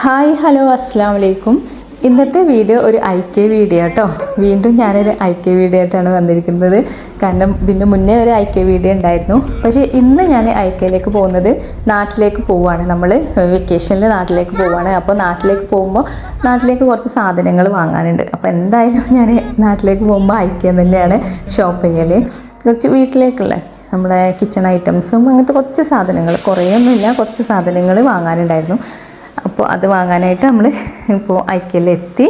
Hi hello അസ്സാം വലൈക്കും. ഇന്നത്തെ വീഡിയോ ഒരു IK വീഡിയോ കേട്ടോ. വീണ്ടും ഞാനൊരു IK വീഡിയോ ആയിട്ടാണ് വന്നിരിക്കുന്നത്. കാരണം ഇതിൻ്റെ മുന്നേ ഒരു IK വീഡിയോ ഉണ്ടായിരുന്നു. പക്ഷേ ഇന്ന് ഞാൻ IKയിലേക്ക് പോകുന്നത് നാട്ടിലേക്ക് പോവുകയാണ്. നമ്മൾ വെക്കേഷനിൽ നാട്ടിലേക്ക് പോവുകയാണ്. അപ്പോൾ നാട്ടിലേക്ക് പോകുമ്പോൾ നാട്ടിലേക്ക് കുറച്ച് സാധനങ്ങൾ വാങ്ങാനുണ്ട്. അപ്പോൾ എന്തായാലും ഞാൻ നാട്ടിലേക്ക് പോകുമ്പോൾ IK തന്നെയാണ് ഷോപ്പ് ചെയ്യൽ. കുറച്ച് വീട്ടിലേക്കുള്ള നമ്മുടെ കിച്ചൺ ഐറ്റംസും അങ്ങനത്തെ കുറച്ച് സാധനങ്ങൾ, കുറേയൊന്നുമില്ല, കുറച്ച് സാധനങ്ങൾ വാങ്ങാനുണ്ടായിരുന്നു. അപ്പോൾ അത് വാങ്ങാനായിട്ട് നമ്മൾ ഇപ്പോൾ IKയിലെത്തി.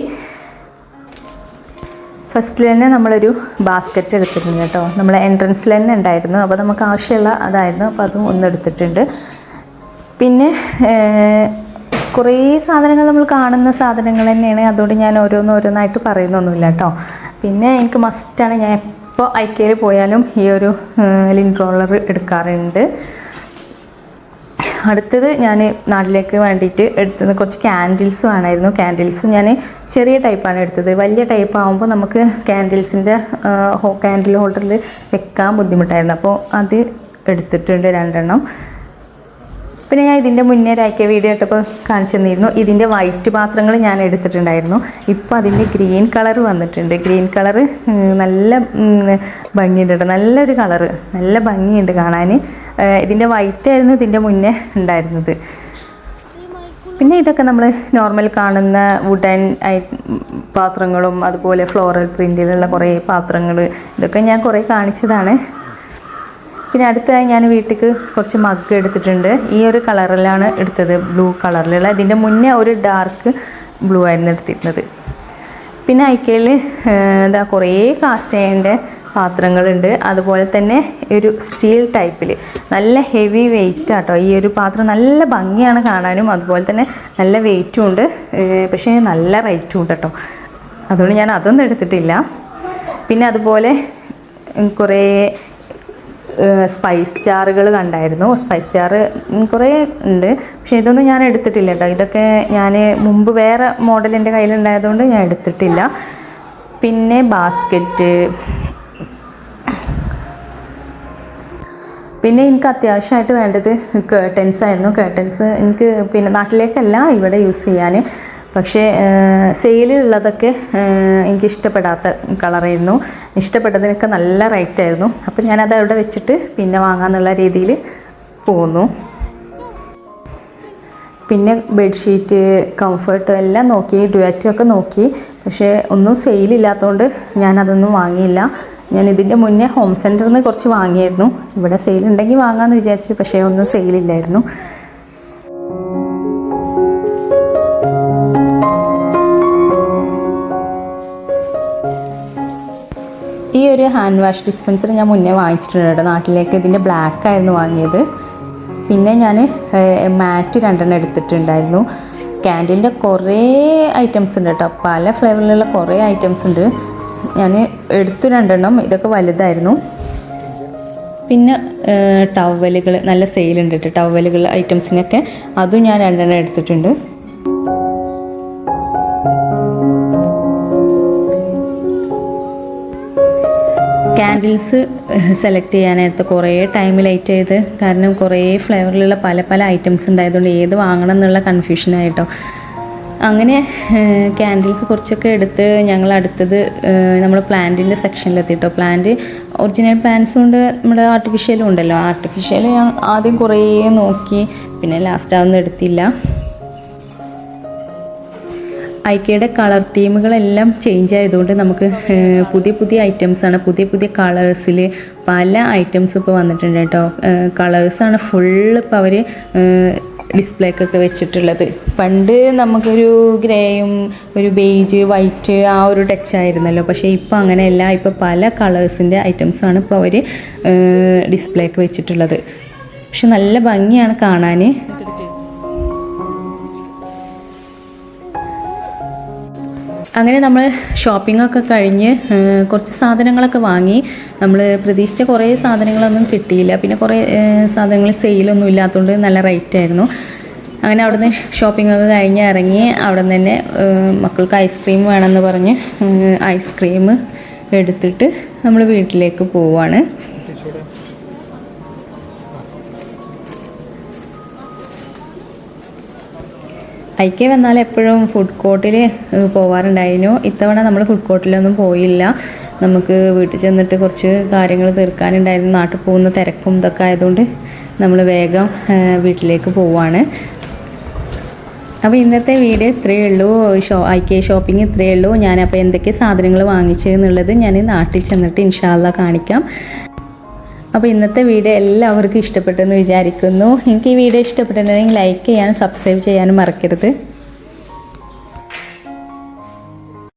ഫസ്റ്റിൽ തന്നെ നമ്മളൊരു ബാസ്ക്കറ്റ് എടുത്തിട്ടുണ്ട് കേട്ടോ. നമ്മൾ എൻട്രൻസിൽ തന്നെ ഉണ്ടായിരുന്നു. അപ്പോൾ നമുക്ക് ആവശ്യമുള്ള അതായിരുന്നു. അപ്പോൾ അതും ഒന്ന് എടുത്തിട്ടുണ്ട്. പിന്നെ കുറേ സാധനങ്ങൾ നമ്മൾ കാണുന്ന സാധനങ്ങൾ തന്നെയാണ്. അതുകൊണ്ട് ഞാൻ ഓരോന്നായിട്ട് പറയുന്നൊന്നുമില്ല കേട്ടോ. പിന്നെ എനിക്ക് മസ്റ്റാണ്, ഞാൻ എപ്പോൾ IKയിൽ പോയാലും ഈ ഒരു ലിൻ റോളർ എടുക്കാറുണ്ട്. അടുത്തത് ഞാൻ നാട്ടിലേക്ക് വേണ്ടിയിട്ട് എടുത്തത് കുറച്ച് ക്യാൻഡിൽസ് വേണമായിരുന്നു. ക്യാൻഡിൽസ് ഞാൻ ചെറിയ ടൈപ്പാണ് എടുത്തത്. വലിയ ടൈപ്പ് ആകുമ്പോൾ നമുക്ക് ക്യാൻഡിൽസിൻ്റെ ക്യാൻഡിൽ ഹോൾഡറിൽ വെക്കാൻ ബുദ്ധിമുട്ടായിരുന്നു. അപ്പോൾ അത് എടുത്തിട്ടുണ്ട് 2 എണ്ണം. പിന്നെ ഞാൻ ഇതിൻ്റെ മുന്നേ ഒരു IK വീഡിയോ ഇട്ടപ്പോൾ കാണിച്ചു തന്നിരുന്നു. ഇതിൻ്റെ വൈറ്റ് പാത്രങ്ങൾ ഞാൻ എടുത്തിട്ടുണ്ടായിരുന്നു. ഇപ്പോൾ അതിൻ്റെ ഗ്രീൻ കളർ വന്നിട്ടുണ്ട്. ഗ്രീൻ കളറ് നല്ല ഭംഗിയുണ്ട് കേട്ടോ. നല്ലൊരു കളറ്, നല്ല ഭംഗിയുണ്ട് കാണാൻ. ഇതിൻ്റെ വൈറ്റ് ആയിരുന്നു ഇതിൻ്റെ മുന്നേ ഉണ്ടായിരുന്നത്. പിന്നെ ഇതൊക്കെ നമ്മൾ നോർമൽ കാണുന്ന വുഡൻ പാത്രങ്ങളും അതുപോലെ ഫ്ലോറൽ പ്രിൻറ്റിലുള്ള കുറേ പാത്രങ്ങൾ, ഇതൊക്കെ ഞാൻ കുറേ കാണിച്ചതാണ്. പിന്നെ അടുത്തായി ഞാൻ വീട്ടിലേക്ക് കുറച്ച് മഗ് എടുത്തിട്ടുണ്ട്. ഈ ഒരു കളറിലാണ് എടുത്തത്, ബ്ലൂ കളറിലുള്ള. ഇതിൻ്റെ മുന്നേ ഒരു ഡാർക്ക് ബ്ലൂ ആയിരുന്നു എടുത്തിരുന്നത്. പിന്നെ IKയിൽ എന്താ കുറേ കാസ്റ്റ് അയണിൻ്റെ പാത്രങ്ങളുണ്ട്. അതുപോലെ തന്നെ ഒരു സ്റ്റീൽ ടൈപ്പിൽ നല്ല ഹെവി വെയിറ്റ് ആട്ടോ. ഈ ഒരു പാത്രം നല്ല ഭംഗിയാണ് കാണാനും, അതുപോലെ തന്നെ നല്ല വെയിറ്റും ഉണ്ട്. പക്ഷേ നല്ല റേറ്റും ഉണ്ട് കേട്ടോ. അതുകൊണ്ട് ഞാൻ അതൊന്നും എടുത്തിട്ടില്ല. പിന്നെ അതുപോലെ കുറേ സ്പൈസ് ജാറുകൾ കണ്ടായിരുന്നു. സ്പൈസ് ജാറ് കുറേ ഉണ്ട്, പക്ഷേ ഇതൊന്നും ഞാൻ എടുത്തിട്ടില്ല കേട്ടോ. ഇതൊക്കെ ഞാൻ മുമ്പ് വേറെ മോഡൽ എൻ്റെ കയ്യിലുണ്ടായതുകൊണ്ട് ഞാൻ എടുത്തിട്ടില്ല. പിന്നെ ബാസ്ക്കറ്റ്, പിന്നെ എനിക്ക് അത്യാവശ്യമായിട്ട് വേണ്ടത് കേർട്ടൻസ് ആയിരുന്നു. കേർട്ടൻസ് എനിക്ക് പിന്നെ നാട്ടിലേക്കല്ല, ഇവിടെ യൂസ് ചെയ്യാൻ. പക്ഷേ സെയിലുള്ളതൊക്കെ എനിക്കിഷ്ടപ്പെടാത്ത കളറായിരുന്നു. ഇഷ്ടപ്പെട്ടതിനൊക്കെ നല്ല റേറ്റായിരുന്നു. അപ്പം ഞാനത് അവിടെ വെച്ചിട്ട് പിന്നെ വാങ്ങാമെന്നുള്ള രീതിയിൽ പോന്നു. പിന്നെ ബെഡ്ഷീറ്റ്, കംഫർട്ട് എല്ലാം നോക്കി, ഡുവറ്റും ഒക്കെ നോക്കി. പക്ഷേ ഒന്നും സെയിലില്ലാത്തതുകൊണ്ട് ഞാനതൊന്നും വാങ്ങിയില്ല. ഞാൻ ഇതിൻ്റെ മുന്നേ ഹോം സെൻറ്ററിൽ നിന്ന് കുറച്ച് വാങ്ങിയായിരുന്നു. ഇവിടെ സെയിലുണ്ടെങ്കിൽ വാങ്ങാമെന്ന് വിചാരിച്ചു, പക്ഷേ ഒന്നും സെയിലില്ലായിരുന്നു. ഈ ഒരു ഹാൻഡ് വാഷ് ഡിസ്പെൻസർ ഞാൻ മുന്നേ വാങ്ങിച്ചിട്ടുണ്ട് കേട്ടോ നാട്ടിലേക്ക്. ഇതിൻ്റെ ബ്ലാക്ക് ആയിരുന്നു വാങ്ങിയത്. പിന്നെ ഞാൻ മാറ്റ് 2 എണ്ണം എടുത്തിട്ടുണ്ടായിരുന്നു. ക്യാൻഡിലിൻ്റെ കുറേ ഐറ്റംസ് ഉണ്ട് കേട്ടോ. പല ഫ്ലേവറിലുള്ള കുറേ ഐറ്റംസ് ഉണ്ട്. ഞാൻ എടുത്തു 2 എണ്ണം. ഇതൊക്കെ വലുതായിരുന്നു. പിന്നെ ടവലുകൾ നല്ല സെയിലുണ്ട് കേട്ടോ. ടവലുകൾ ഐറ്റംസിനൊക്കെ അതും ഞാൻ 2 എണ്ണം എടുത്തിട്ടുണ്ട്. ക്യാൻഡിൽസ് സെലക്ട് ചെയ്യാനായിട്ട് കുറേ ടൈം ലേറ്റ് ചെയ്ത്, കാരണം കുറേ ഫ്ലേവറിലുള്ള പല ഐറ്റംസ് ഉണ്ടായതുകൊണ്ട് ഏത് വാങ്ങണം എന്നുള്ള കൺഫ്യൂഷനായിട്ടോ. അങ്ങനെ ക്യാൻഡിൽസ് കുറച്ചൊക്കെ എടുത്ത് ഞങ്ങൾ അടുത്തത് നമ്മൾ പ്ലാന്റിൻ്റെ സെക്ഷനിലെത്തിട്ടോ. പ്ലാന്റ് ഒറിജിനൽ പ്ലാന്റ്സും ഉണ്ട്, നമ്മുടെ ആർട്ടിഫിഷ്യലും ഉണ്ടല്ലോ. ആർട്ടിഫിഷ്യൽ ഞാൻ ആദ്യം കുറേ നോക്കി, പിന്നെ ലാസ്റ്റ് അതൊന്നും എടുത്തില്ല. IKയുടെ കളർ തീമുകളെല്ലാം ചേഞ്ച് ആയതുകൊണ്ട് നമുക്ക് പുതിയ ഐറ്റംസാണ്, പുതിയ കളേഴ്സിൽ പല ഐറ്റംസ് ഇപ്പോൾ വന്നിട്ടുണ്ട് കേട്ടോ. കളേഴ്സാണ് ഫുള്ള് ഇപ്പോൾ അവർ ഡിസ്പ്ലേക്കൊക്കെ വെച്ചിട്ടുള്ളത്. പണ്ട് നമുക്കൊരു ഗ്രേയും ഒരു ബേജ്, വൈറ്റ് ആ ഒരു ടച്ച് ആയിരുന്നല്ലോ. പക്ഷേ ഇപ്പോൾ അങ്ങനെയല്ല. ഇപ്പോൾ പല കളേഴ്സിൻ്റെ ഐറ്റംസാണ് ഇപ്പോൾ അവർ ഡിസ്പ്ലേക്ക് വെച്ചിട്ടുള്ളത്. പക്ഷെ നല്ല ഭംഗിയാണ് കാണാൻ. അങ്ങനെ നമ്മൾ ഷോപ്പിങ്ങൊക്കെ കഴിഞ്ഞ് കുറച്ച് സാധനങ്ങളൊക്കെ വാങ്ങി. നമ്മൾ പ്രതീക്ഷിച്ച കുറേ സാധനങ്ങളൊന്നും കിട്ടിയില്ല. പിന്നെ കുറേ സാധനങ്ങൾ സെയിലൊന്നും ഇല്ലാത്തതുകൊണ്ട് നല്ല റേറ്റായിരുന്നു. അങ്ങനെ അവിടുന്ന് ഷോപ്പിങ്ങൊക്കെ കഴിഞ്ഞ് ഇറങ്ങി. അവിടെ നിന്ന് തന്നെ മക്കൾക്ക് ഐസ്ക്രീം വേണമെന്ന് പറഞ്ഞ് ഐസ്ക്രീം എടുത്തിട്ട് നമ്മൾ വീട്ടിലേക്ക് പോവുകയാണ്. ഐക്യ വന്നാൽ എപ്പോഴും ഫുഡ് കോർട്ടിൽ പോവാറുണ്ടായിരുന്നു. ഇത്തവണ നമ്മൾ ഫുഡ് കോർട്ടിലൊന്നും പോയില്ല. നമുക്ക് വീട്ടിൽ ചെന്നിട്ട് കുറച്ച് കാര്യങ്ങൾ തീർക്കാനുണ്ടായിരുന്നു. നാട്ടിൽ പോകുന്ന തിരക്കും ഇതൊക്കെ ആയതുകൊണ്ട് നമ്മൾ വേഗം വീട്ടിലേക്ക് പോവാണ്. അപ്പോൾ ഇന്നത്തെ വീഡിയോ ഇത്രയേ ഉള്ളൂ. ഐക്യ ഷോപ്പിംഗ് ഇത്രയേ ഉള്ളൂ. ഞാനപ്പോൾ എന്തൊക്കെ സാധനങ്ങൾ വാങ്ങിച്ചതെന്നുള്ളത് ഞാൻ നാട്ടിൽ ചെന്നിട്ട് ഇൻഷാ അല്ലാഹ് കാണിക്കാം. അപ്പോൾ ഇന്നത്തെ വീഡിയോ എല്ലാവർക്കും ഇഷ്ടപ്പെട്ടെന്ന് വിചാരിക്കുന്നു. നിങ്ങൾക്ക് ഈ വീഡിയോ ഇഷ്ടപ്പെട്ടിട്ടുണ്ടെങ്കിൽ ലൈക്ക് ചെയ്യാനും സബ്സ്ക്രൈബ് ചെയ്യാനും മറക്കരുത്.